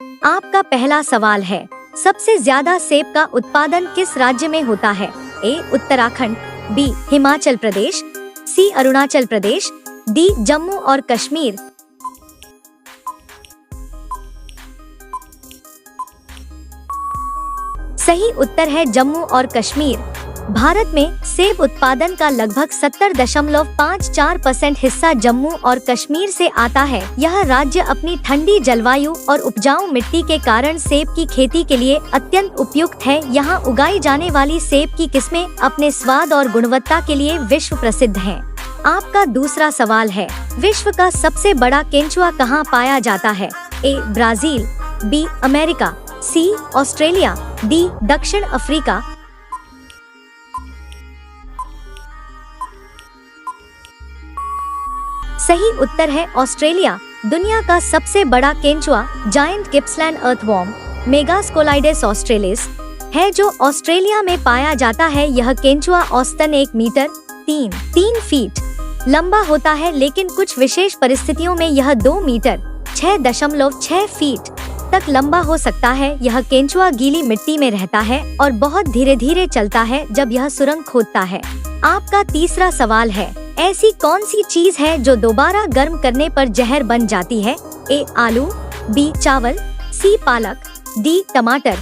आपका पहला सवाल है, सबसे ज्यादा सेब का उत्पादन किस राज्य में होता है? ए उत्तराखंड, बी हिमाचल प्रदेश, सी अरुणाचल प्रदेश, डी जम्मू और कश्मीर। सही उत्तर है जम्मू और कश्मीर। भारत में सेब उत्पादन का लगभग 70.54% हिस्सा जम्मू और कश्मीर से आता है। यह राज्य अपनी ठंडी जलवायु और उपजाऊ मिट्टी के कारण सेब की खेती के लिए अत्यंत उपयुक्त है। यहाँ उगाई जाने वाली सेब की किस्में अपने स्वाद और गुणवत्ता के लिए विश्व प्रसिद्ध हैं। आपका दूसरा सवाल है, विश्व का सबसे बड़ा केंचुआ कहाँ पाया जाता है? A Brazil, B America, C Australia, D दक्षिण अफ्रीका। सही उत्तर है ऑस्ट्रेलिया। दुनिया का सबसे बड़ा केंचुआ giant Gippsland earthworm Megascolides australis है, जो ऑस्ट्रेलिया में पाया जाता है। यह केंचुआ औसतन 1 मीटर 3 फीट लंबा होता है, लेकिन कुछ विशेष परिस्थितियों में यह 2 मीटर 6.6 फीट तक लंबा हो सकता है। यह केंचुआ गीली मिट्टी में रहता है और बहुत धीरे धीरे चलता है जब यह सुरंग खोदता है। आपका तीसरा सवाल है, ऐसी कौन सी चीज है जो दोबारा गर्म करने पर जहर बन जाती है? ए आलू, बी चावल, सी पालक, डी टमाटर।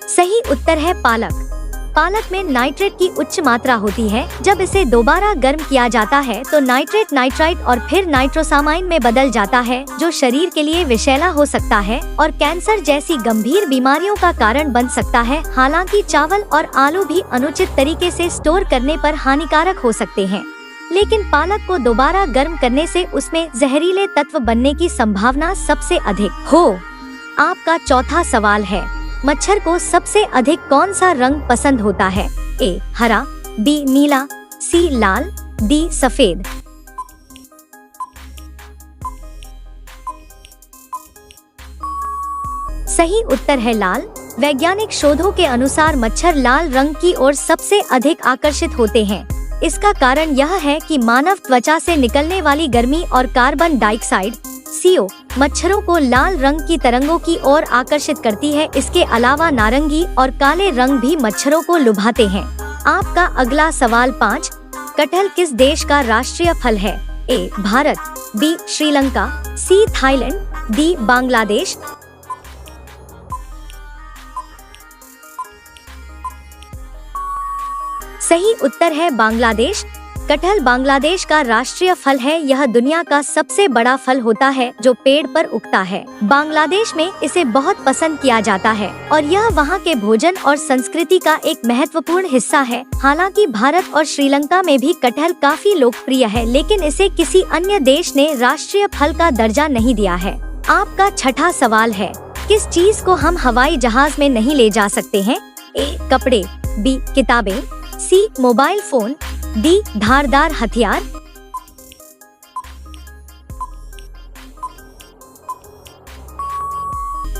सही उत्तर है पालक। पालक में नाइट्रेट की उच्च मात्रा होती है। जब इसे दोबारा गर्म किया जाता है तो नाइट्रेट नाइट्राइट और फिर नाइट्रोसामाइन में बदल जाता है, जो शरीर के लिए विषैला हो सकता है और कैंसर जैसी गंभीर बीमारियों का कारण बन सकता है। हालांकि चावल और आलू भी अनुचित तरीके से स्टोर करने पर हानिकारक हो सकते हैं, लेकिन पालक को दोबारा गर्म करने से उसमें जहरीले तत्व बनने की संभावना सबसे अधिक हो। आपका चौथा सवाल है, मच्छर को सबसे अधिक कौन सा रंग पसंद होता है? ए हरा, बी नीला, सी लाल, डी सफेद। सही उत्तर है लाल। वैज्ञानिक शोधों के अनुसार मच्छर लाल रंग की ओर सबसे अधिक आकर्षित होते हैं। इसका कारण यह है कि मानव त्वचा से निकलने वाली गर्मी और कार्बन डाइऑक्साइड CO मच्छरों को लाल रंग की तरंगों की ओर आकर्षित करती है। इसके अलावा नारंगी और काले रंग भी मच्छरों को लुभाते हैं। आपका अगला सवाल 5, कटहल किस देश का राष्ट्रीय फल है? A Bharat, B Sri Lanka, C Thailand, D Bangladesh. सही उत्तर है बांग्लादेश। कटहल बांग्लादेश का राष्ट्रीय फल है। यह दुनिया का सबसे बड़ा फल होता है जो पेड़ पर उगता है। बांग्लादेश में इसे बहुत पसंद किया जाता है और यह वहाँ के भोजन और संस्कृति का एक महत्वपूर्ण हिस्सा है। हालांकि भारत और श्रीलंका में भी कटहल काफी लोकप्रिय है, लेकिन इसे किसी अन्य देश ने राष्ट्रीय फल का दर्जा नहीं दिया है। आपका छठा सवाल है, किस चीज को हम हवाई जहाज में नहीं ले जा सकते हैं? ए कपड़े, बी किताबें, सी मोबाइल फोन, डी धारदार हथियार।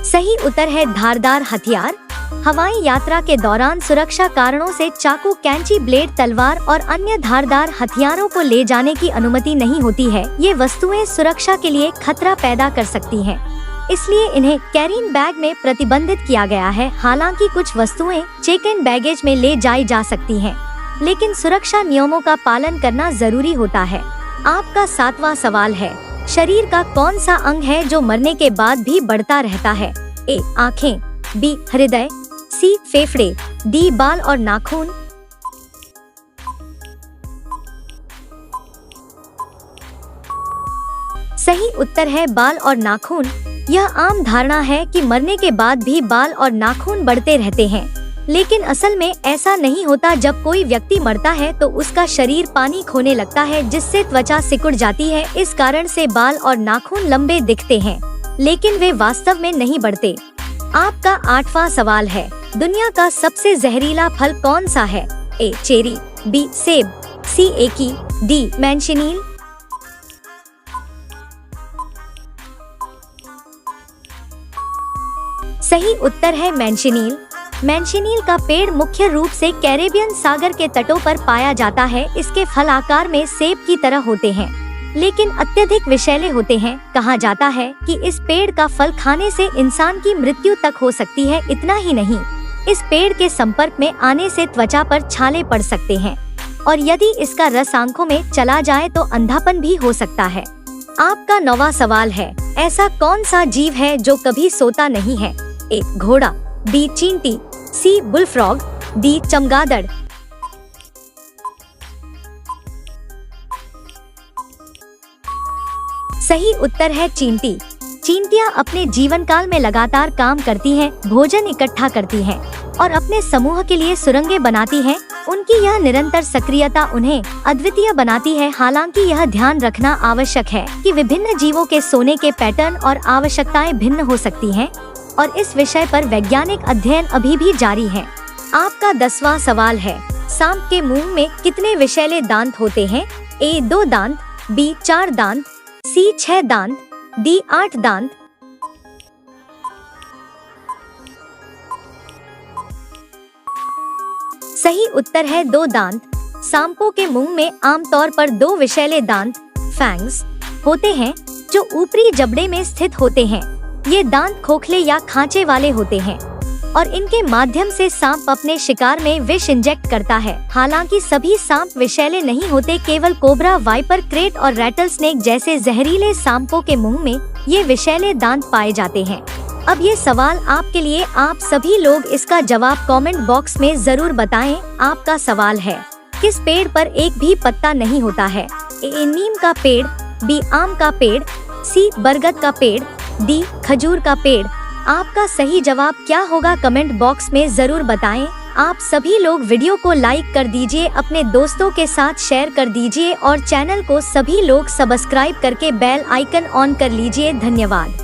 सही उत्तर है धारदार हथियार। हवाई यात्रा के दौरान सुरक्षा कारणों से चाकू, कैंची, ब्लेड, तलवार और अन्य धारदार हथियारों को ले जाने की अनुमति नहीं होती है। ये वस्तुएं सुरक्षा के लिए खतरा पैदा कर सकती हैं, इसलिए इन्हें कैरिंग बैग में प्रतिबंधित किया गया है। हालांकि कुछ वस्तुएं चेक इन बैगेज में ले जाई जा सकती हैं, लेकिन सुरक्षा नियमों का पालन करना जरूरी होता है। आपका 7वां सवाल है, शरीर का कौन सा अंग है जो मरने के बाद भी बढ़ता रहता है? ए आँखें, बी हृदय, सी फेफड़े, डी बाल और नाखून। सही उत्तर है बाल और नाखून। यह आम धारणा है कि मरने के बाद भी बाल और नाखून बढ़ते रहते हैं, लेकिन असल में ऐसा नहीं होता। जब कोई व्यक्ति मरता है तो उसका शरीर पानी खोने लगता है, जिससे त्वचा सिकुड़ जाती है। इस कारण से बाल और नाखून लंबे दिखते हैं, लेकिन वे वास्तव में नहीं बढ़ते। आपका 8वां सवाल है, दुनिया का सबसे जहरीला फल कौन सा है? ए चेरी, बी सेब, सी एकी, डी मैंशिनील। सही उत्तर है मैंशिनील। मैंशिनील का पेड़ मुख्य रूप से कैरेबियन सागर के तटों पर पाया जाता है। इसके फल आकार में सेब की तरह होते हैं, लेकिन अत्यधिक विषैले होते हैं। कहा जाता है कि इस पेड़ का फल खाने से इंसान की मृत्यु तक हो सकती है। इतना ही नहीं, इस पेड़ के संपर्क में आने से त्वचा पर छाले पड़ सकते हैं, और यदि इसका रस आंखों में चला जाए तो अंधापन भी हो सकता है। आपका 9वां सवाल है, ऐसा कौन सा जीव है जो कभी सोता नहीं है? ए. घोड़ा, बी. चींटी, सी. Bullfrog, D. चमगादड़। सही उत्तर है चींटी। चींटियां अपने जीवन काल में लगातार काम करती हैं, भोजन इकट्ठा करती हैं और अपने समूह के लिए सुरंगें बनाती हैं। उनकी यह निरंतर सक्रियता उन्हें अद्वितीय बनाती है। हालांकि यह ध्यान रखना आवश्यक है कि विभिन्न जीवों के सोने के पैटर्न और आवश्यकताएं भिन्न हो सकती हैं, और इस विषय पर वैज्ञानिक अध्ययन अभी भी जारी है। आपका 10वां सवाल है, सांप के मुंह में कितने विषैले दांत होते हैं? ए. 2 दांत, बी. 4 दांत, सी. 6 दांत, डी. 8 दांत। सही उत्तर है 2 दांत। सांपों के मुंह में आमतौर पर 2 विषैले दांत फैंग्स होते हैं, जो ऊपरी जबड़े में स्थित होते हैं। ये दांत खोखले या खांचे वाले होते हैं और इनके माध्यम से सांप अपने शिकार में विष इंजेक्ट करता है। हालांकि सभी सांप विषैले नहीं होते, केवल कोबरा, वाइपर, क्रेट और रैटल स्नेक जैसे जहरीले सांपों के मुंह में ये विषैले दांत पाए जाते हैं। अब ये सवाल आपके लिए, आप सभी लोग इसका जवाब कमेंट बॉक्स में जरूर बताएं। आपका सवाल है, किस पेड़ पर एक भी पत्ता नहीं होता है? ए. नीम का पेड़, बी. आम का पेड़, सी. बरगद का पेड़, डी. खजूर का पेड़। आपका सही जवाब क्या होगा? कमेंट बॉक्स में जरूर बताएं। आप सभी लोग वीडियो को लाइक कर दीजिए, अपने दोस्तों के साथ शेयर कर दीजिए और चैनल को सभी लोग सब्सक्राइब करके बेल आइकन ऑन कर लीजिए। धन्यवाद।